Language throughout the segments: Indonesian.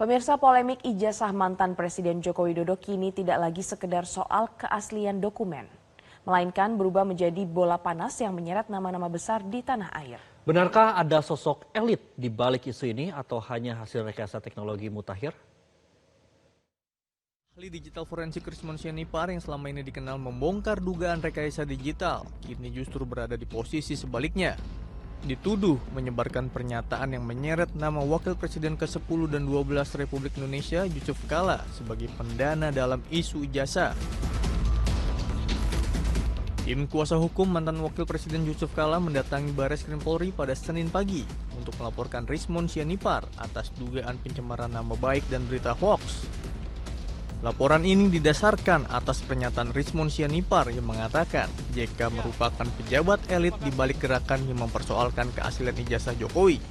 Pemirsa, polemik ijazah mantan Presiden Joko Widodo kini tidak lagi sekedar soal keaslian dokumen, melainkan berubah menjadi bola panas yang menyeret nama-nama besar di tanah air. Benarkah ada sosok elit di balik isu ini atau hanya hasil rekayasa teknologi mutakhir? Ahli digital forensik Rismon Sianipar yang selama ini dikenal membongkar dugaan rekayasa digital, kini justru berada di posisi sebaliknya. Dituduh menyebarkan pernyataan yang menyeret nama Wakil Presiden ke-10 dan 12 Republik Indonesia Yusuf Kala sebagai pendana dalam isu ijazah. Tim kuasa hukum mantan Wakil Presiden Yusuf Kala mendatangi Bareskrim Polri pada Senin pagi untuk melaporkan Rismon Sianipar atas dugaan pencemaran nama baik dan berita hoax. Laporan ini didasarkan atas pernyataan Rismon Sianipar yang mengatakan JK merupakan pejabat elit di balik gerakan yang mempersoalkan keaslian ijazah Jokowi.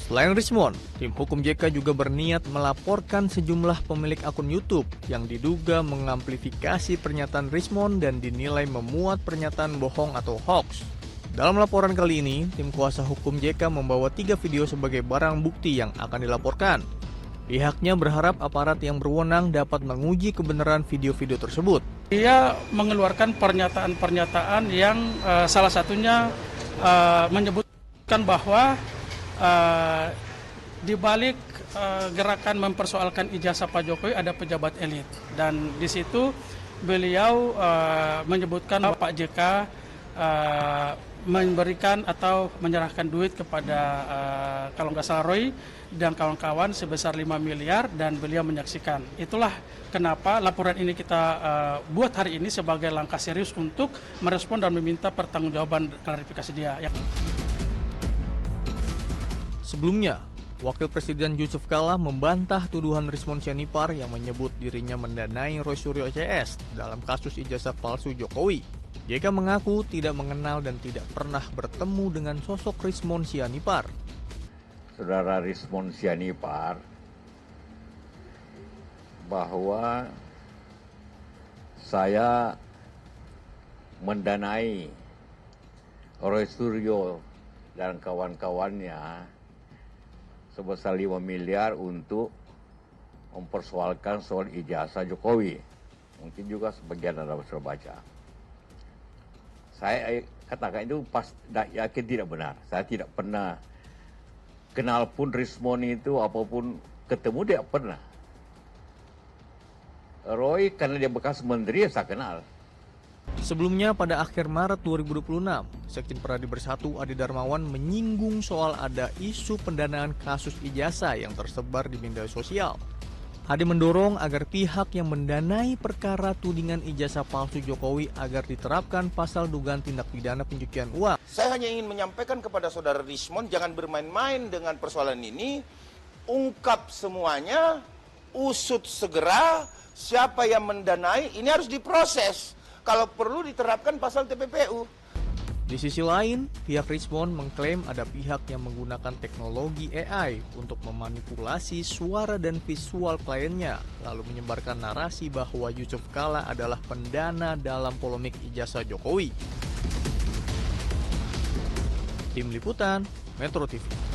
Selain Rismon, tim hukum JK juga berniat melaporkan sejumlah pemilik akun YouTube yang diduga mengamplifikasi pernyataan Rismon dan dinilai memuat pernyataan bohong atau hoax. Dalam laporan kali ini, tim kuasa hukum JK membawa 3 video sebagai barang bukti yang akan dilaporkan. Pihaknya berharap aparat yang berwenang dapat menguji kebenaran video-video tersebut. Dia mengeluarkan pernyataan-pernyataan yang salah satunya menyebutkan bahwa di balik gerakan mempersoalkan ijazah Pak Jokowi ada pejabat elit. Dan di situ beliau menyebutkan bahwa Pak JK memberikan atau menyerahkan duit kepada kalau nggak salah Roy dan kawan-kawan sebesar 5 miliar dan beliau menyaksikan. Itulah kenapa laporan ini kita buat hari ini sebagai langkah serius untuk merespon dan meminta pertanggungjawaban klarifikasi dia. Sebelumnya, Wakil Presiden Yusuf Kala membantah tuduhan Rismon Sianipar yang menyebut dirinya mendanai Roy Suryo CS dalam kasus ijazah palsu Jokowi. JK mengaku tidak mengenal dan tidak pernah bertemu dengan sosok Rismon Sianipar. Saudara Rismon Sianipar bahwa saya mendanai Roy Suryo dan kawan-kawannya sebesar 5 miliar untuk mempersoalkan soal ijazah Jokowi. Mungkin juga sebagian Anda sudah baca. Saya katakan itu yakin tidak benar. Saya tidak pernah kenal pun Rismon itu, apapun ketemu dia pernah. Roy karena dia bekas menteri saya kenal. Sebelumnya pada akhir Maret 2026, Sekjen Pradi Bersatu Adi Darmawan menyinggung soal ada isu pendanaan kasus ijazah yang tersebar di media sosial. Adi mendorong agar pihak yang mendanai perkara tudingan ijazah palsu Jokowi agar diterapkan pasal dugaan tindak pidana pencucian uang. Saya hanya ingin menyampaikan kepada saudara Rismon, jangan bermain-main dengan persoalan ini, ungkap semuanya, usut segera, siapa yang mendanai, ini harus diproses. Kalau perlu diterapkan pasal TPPU. Di sisi lain, pihak Rismon mengklaim ada pihak yang menggunakan teknologi AI untuk memanipulasi suara dan visual kliennya, lalu menyebarkan narasi bahwa Yusuf Kala adalah pendana dalam polemik ijazah Jokowi. Tim Liputan, Metro TV.